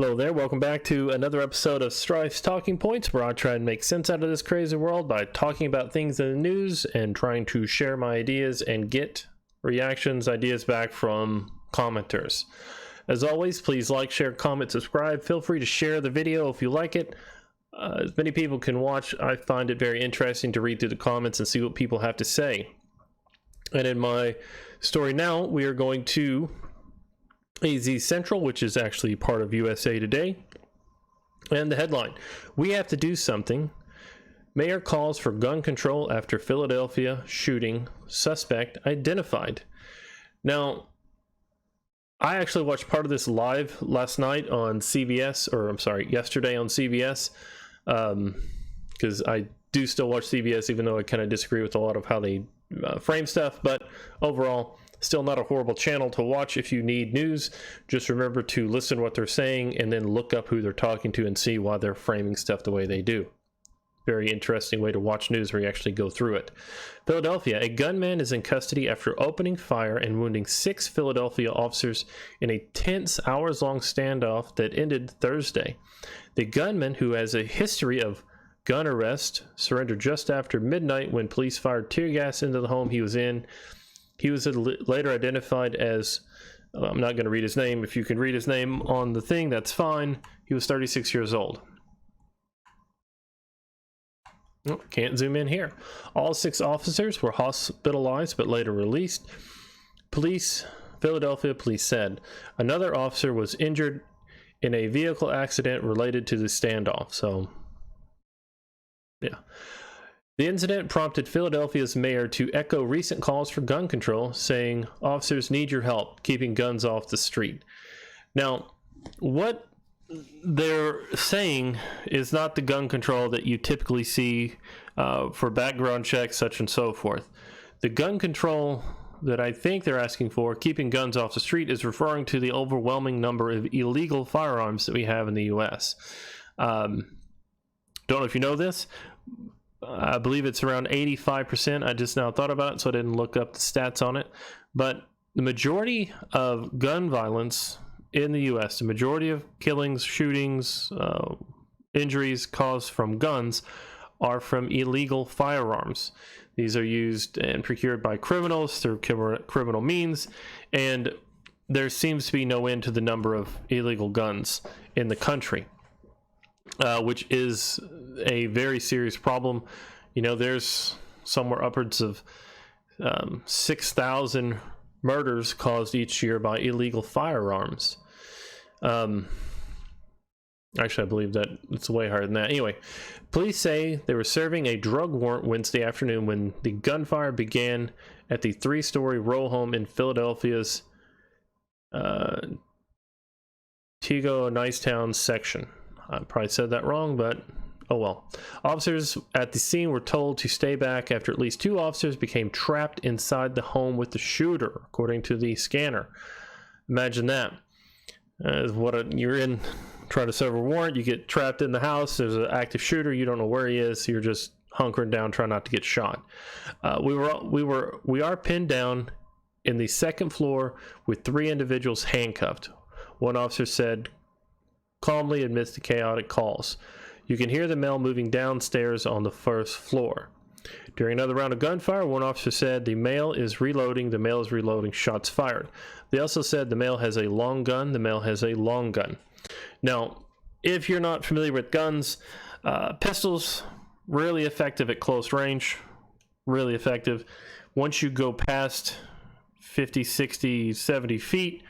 Hello there, welcome back to another episode of Strife's Talking Points, where I try and make sense out of this crazy world by talking about things in the news and trying to share my ideas and get reactions, ideas back from commenters. As always, please like, share, comment, subscribe. Feel free to share the video if you like it. As many people can watch, I find it very interesting to read through the comments and see what people have to say. And in my story now, we are going to AZ Central, which is actually part of USA Today. And the headline, "We have to do something. Mayor calls for gun control after Philadelphia shooting, suspect identified." Now, I actually watched part of this live last night on CBS, or I'm sorry, yesterday on CBS, because I do still watch CBS, even though I kind of disagree with a lot of how they frame stuff. But overall, still not a horrible channel to watch if you need news. Just remember to listen to what they're saying and then look up who they're talking to and see why they're framing stuff the way they do. Very interesting way to watch news where you actually go through it. Philadelphia, a gunman is in custody after opening fire and wounding 6 Philadelphia officers in a tense hours-long standoff that ended Thursday. The gunman, who has a history of gun arrest, surrendered just after midnight when police fired tear gas into the home he was in. He was later identified as, I'm not going to read his name. If you can read his name on the thing, that's fine. He was 36 years old. Oh, can't zoom in here. All 6 officers were hospitalized but later released. Philadelphia police said another officer was injured in a vehicle accident related to the standoff. So, yeah. The incident prompted Philadelphia's mayor to echo recent calls for gun control, saying officers need your help keeping guns off the street. Now, what they're saying is not the gun control that you typically see for background checks, such and so forth. The gun control that I think they're asking for, keeping guns off the street, is referring to the overwhelming number of illegal firearms that we have in the U.S. Don't know if you know this. I believe it's around 85%. I just now thought about it, so I didn't look up the stats on it. But the majority of gun violence in the U.S., the majority of killings, shootings, injuries caused from guns are from illegal firearms. These are used and procured by criminals through criminal means, and there seems to be no end to the number of illegal guns in the country. Which is a very serious problem. You know, there's somewhere upwards of 6,000 murders caused each year by illegal firearms. Actually, I believe that it's way higher than that. Anyway, police say they were serving a drug warrant Wednesday afternoon when the gunfire began at the 3-story row home in Philadelphia's Tego Nicetown section. I probably said that wrong, but oh well. Officers at the scene were told to stay back after at least 2 officers became trapped inside the home with the shooter, according to the scanner. Imagine that. You're in trying to serve a warrant, you get trapped in the house, there's an active shooter, you don't know where he is, you're just hunkering down trying not to get shot. We are pinned down in the 2nd floor with 3 individuals handcuffed. One officer said calmly amidst the chaotic calls. You can hear the male moving downstairs on the 1st floor. During another round of gunfire, one officer said the male is reloading, shots fired. They also said the male has a long gun, Now, if you're not familiar with guns, pistols, really effective at close range, really effective. Once you go past 50, 60, 70 feet,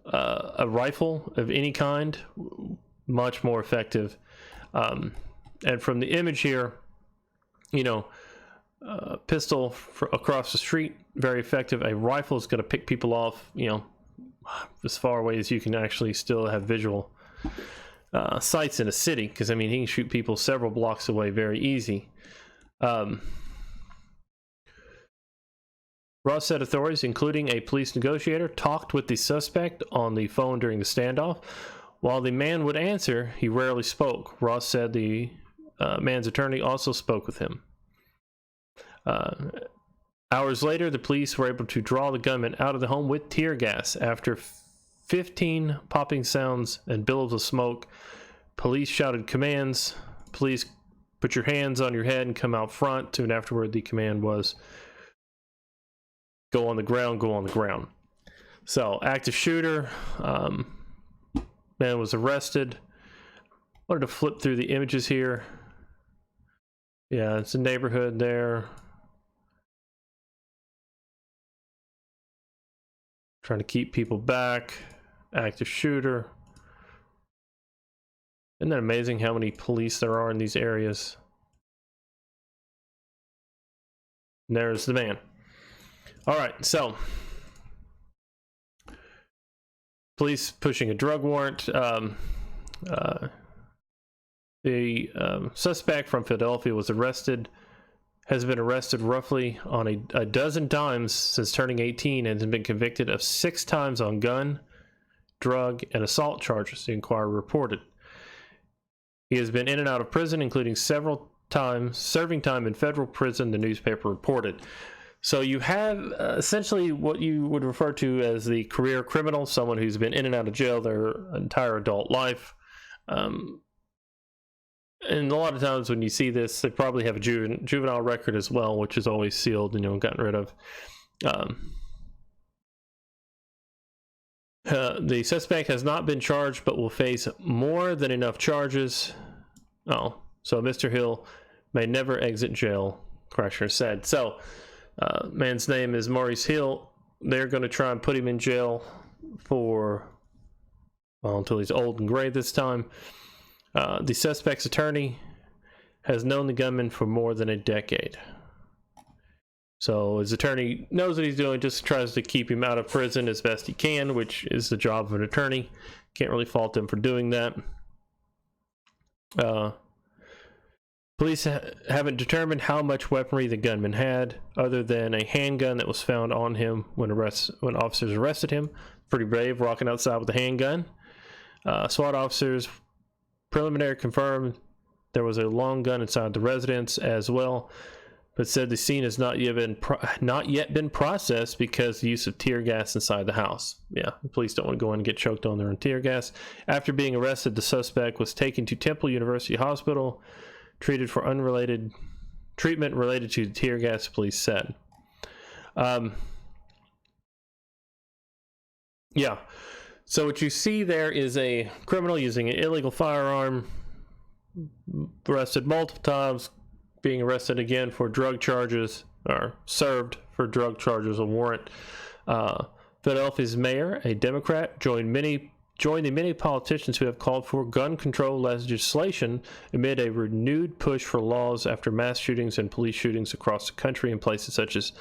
a rifle of any kind, much more effective. And from the image here, you know, pistol across the street, very effective. A rifle is going to pick people off, you know, as far away as you can actually still have visual sights in a city, because I mean, he can shoot people several blocks away very easy. Ross said authorities, including a police negotiator, talked with the suspect on the phone during the standoff. While the man would answer, he rarely spoke. Ross said the man's attorney also spoke with him. Hours later, the police were able to draw the gunman out of the home with tear gas after 15 popping sounds and billows of smoke. Police shouted commands. Police, put your hands on your head and come out front. Soon afterward, the command was, go on the ground, go on the ground. So, active shooter, man was arrested. Wanted to flip through the images here. Yeah, it's a neighborhood there. Trying to keep people back. Active shooter. Isn't that amazing how many police there are in these areas? And there's the man. All right, so police pushing a drug warrant. The suspect from Philadelphia was arrested, has been arrested roughly on a dozen times since turning 18 and has been convicted of 6 times on gun, drug, and assault charges, the Inquirer reported. He has been in and out of prison, including several times serving time in federal prison, the newspaper reported. So you have essentially what you would refer to as the career criminal, someone who's been in and out of jail their entire adult life. And a lot of times when you see this, they probably have a juvenile record as well, which is always sealed and gotten rid of. The suspect has not been charged, but will face more than enough charges. Oh, so Mr. Hill may never exit jail, Crasher said. So, man's name is Maurice Hill. They're going to try and put him in jail for, well, until he's old and gray this time. The suspect's attorney has known the gunman for more than a decade. So his attorney knows what he's doing, just tries to keep him out of prison as best he can, which is the job of an attorney. Can't really fault him for doing that. Police haven't determined how much weaponry the gunman had, other than a handgun that was found on him when officers arrested him. Pretty brave, walking outside with a handgun. SWAT officers preliminary confirmed there was a long gun inside the residence as well, but said the scene has not yet been processed because the use of tear gas inside the house. Yeah, the police don't want to go in and get choked on their own tear gas. After being arrested, the suspect was taken to Temple University Hospital, treated for unrelated treatment related to the tear gas, police said. Yeah. So what you see there is a criminal using an illegal firearm, arrested multiple times, being arrested again for drug charges, or served for drug charges, a warrant. Philadelphia's mayor, a Democrat, joined the many politicians who have called for gun control legislation amid a renewed push for laws after mass shootings and police shootings across the country in places such as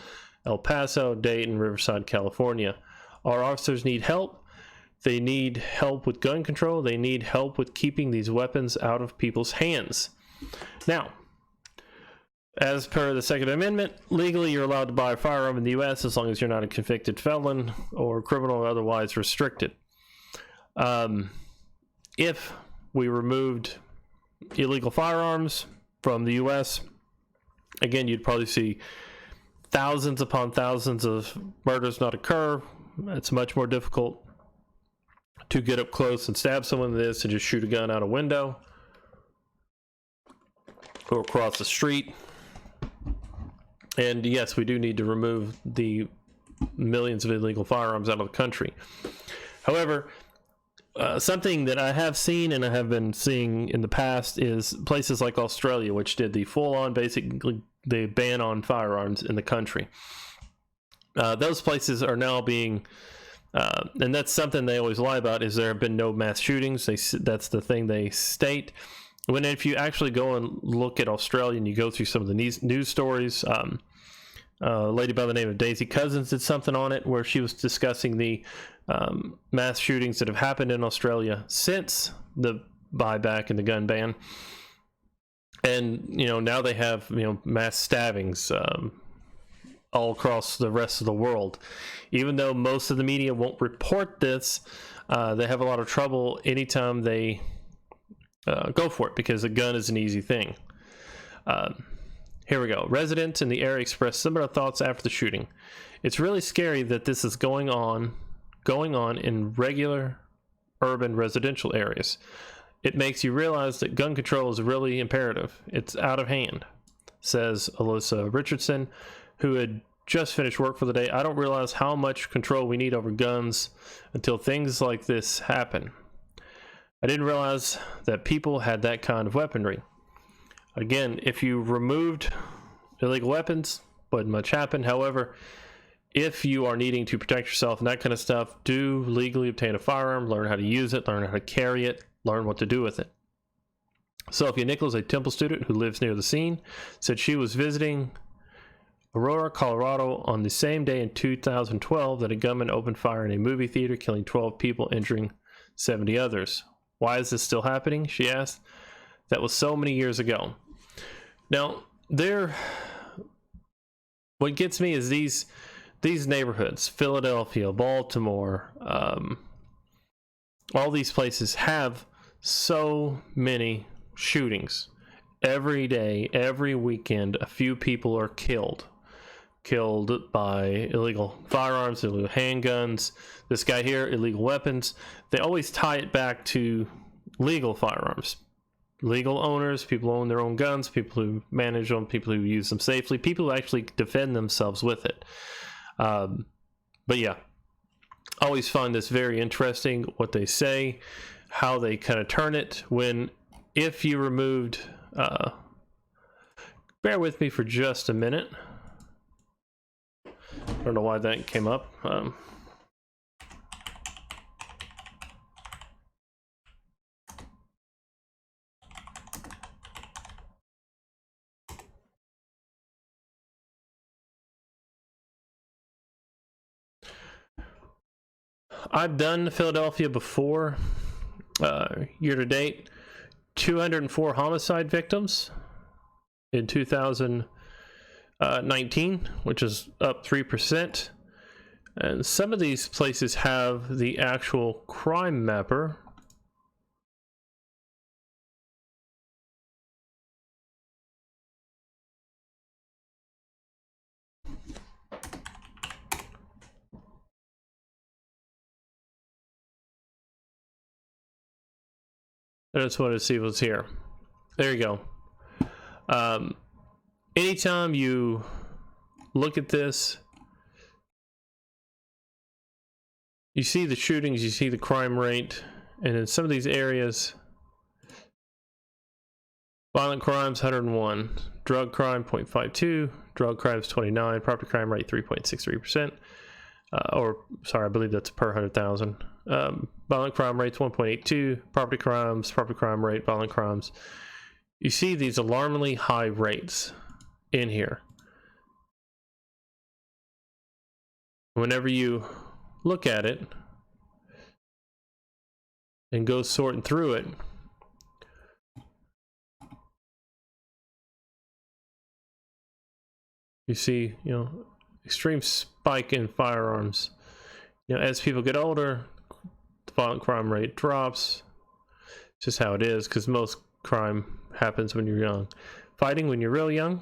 El Paso, Dayton, Riverside, California. Our officers need help. They need help with gun control. They need help with keeping these weapons out of people's hands. Now, as per the Second Amendment, legally you're allowed to buy a firearm in the U.S. as long as you're not a convicted felon or criminal or otherwise restricted. If we removed illegal firearms from the U.S., again, you'd probably see thousands upon thousands of murders not occur. It's much more difficult to get up close and stab someone with this and just shoot a gun out a window or across the street. And yes, we do need to remove the millions of illegal firearms out of the country. However, something that I have seen and I have been seeing in the past is places like Australia, which did the full-on, basically, the ban on firearms in the country. Those places are now being... and that's something they always lie about, is there have been no mass shootings. That's the thing they state. When if you actually go and look at Australia and you go through some of the news stories, a lady by the name of Daisy Cousins did something on it where she was discussing the mass shootings that have happened in Australia since the buyback and the gun ban. And, now they have, mass stabbings all across the rest of the world. Even though most of the media won't report this, they have a lot of trouble anytime they go for it, because a gun is an easy thing. Here we go. Residents in the area expressed similar thoughts after the shooting. It's really scary that this is going on, going on in regular urban residential areas. It makes you realize that gun control is really imperative. It's out of hand, says Alyssa Richardson, who had just finished work for the day. I don't realize how much control we need over guns until things like this happen. I didn't realize that people had that kind of weaponry. Again, if you removed illegal weapons, wouldn't much happen. However, if you are needing to protect yourself and that kind of stuff, do legally obtain a firearm, learn how to use it, learn how to carry it, learn what to do with it. Sophia Nichols, a Temple student who lives near the scene, said she was visiting Aurora, Colorado on the same day in 2012 that a gunman opened fire in a movie theater, killing 12 people, injuring 70 others. Why is this still happening? She asked. That was so many years ago. Now, what gets me is these neighborhoods, Philadelphia, Baltimore, all these places have so many shootings. Every day, every weekend, a few people are killed by illegal firearms, illegal handguns. This guy here, illegal weapons. They always tie it back to legal firearms. Legal owners, people who own their own guns, people who manage them, people who use them safely, people who actually defend themselves with it. But yeah, always find this very interesting, what they say, how they kind of turn it if you removed, bear with me for just a minute. I don't know why that came up. I've done Philadelphia before. Year to date, 204 homicide victims in 2019, which is up 3%. And some of these places have the actual crime mapper. I just wanted to see what's here. There you go. Anytime you look at this, you see the shootings, you see the crime rate, and in some of these areas, violent crimes 101, drug crime 0.52, drug crimes 29, property crime rate 3.63%. I believe that's per 100,000. Violent crime rates 1.82, property crime rate, violent crimes. You see these alarmingly high rates in here. Whenever you look at it and go sorting through it, you see, extreme spike in firearms. As people get older, the violent crime rate drops. It's just how it is, because most crime happens when you're young. Fighting when you're real young,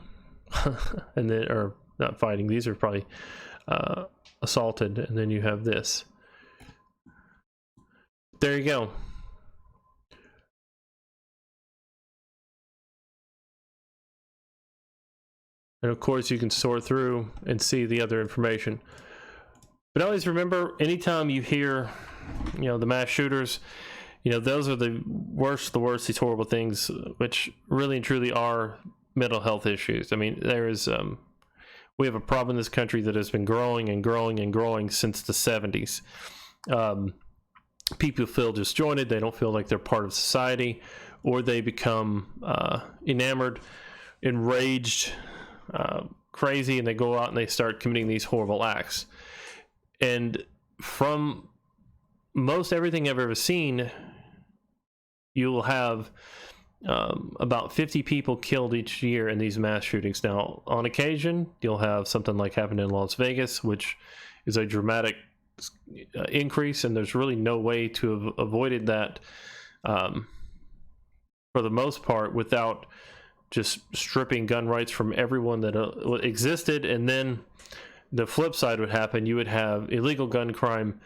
and then, or not fighting, these are probably assaulted, and then you have this. There you go. And of course, you can sort through and see the other information. But always remember, anytime you hear, the mass shooters, those are the worst, these horrible things, which really and truly are mental health issues. I mean, we have a problem in this country that has been growing and growing and growing since the 70s. People feel disjointed, they don't feel like they're part of society, or they become enamored, enraged, crazy, and they go out and they start committing these horrible acts. And from most everything I've ever seen, you will have about 50 people killed each year in these mass shootings. Now, on occasion, you'll have something like happened in Las Vegas, which is a dramatic increase, and there's really no way to have avoided that for the most part without just stripping gun rights from everyone that existed. And then the flip side would happen. You would have illegal gun crime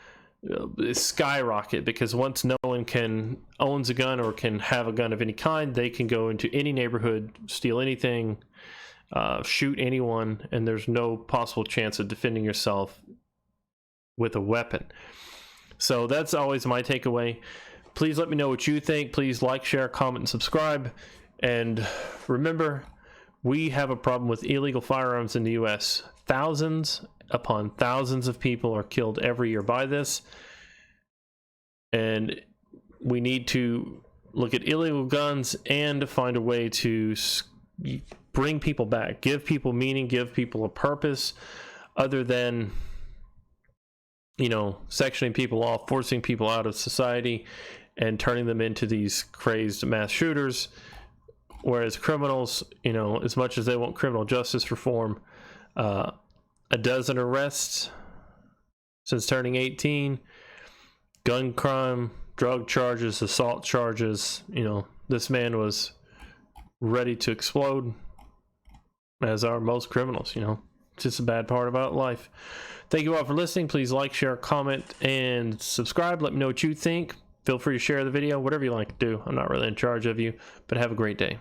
skyrocket, because once no one owns a gun or can have a gun of any kind, they can go into any neighborhood, steal anything, shoot anyone, and there's no possible chance of defending yourself with a weapon. So that's always my takeaway. Please let me know what you think. Please like, share, comment, and subscribe. And remember, we have a problem with illegal firearms in the US. Thousands upon thousands of people are killed every year by this. And we need to look at illegal guns and find a way to bring people back, give people meaning, give people a purpose other than, you know, sectioning people off, forcing people out of society, and turning them into these crazed mass shooters. Whereas criminals, you know, as much as they want criminal justice reform, a dozen arrests since turning 18, gun crime, drug charges, assault charges, you know, this man was ready to explode, as are most criminals, you know. It's just a bad part about life. Thank you all for listening. Please like, share, comment, and subscribe. Let me know what you think. Feel free to share the video, whatever you like to do. I'm not really in charge of you, but have a great day.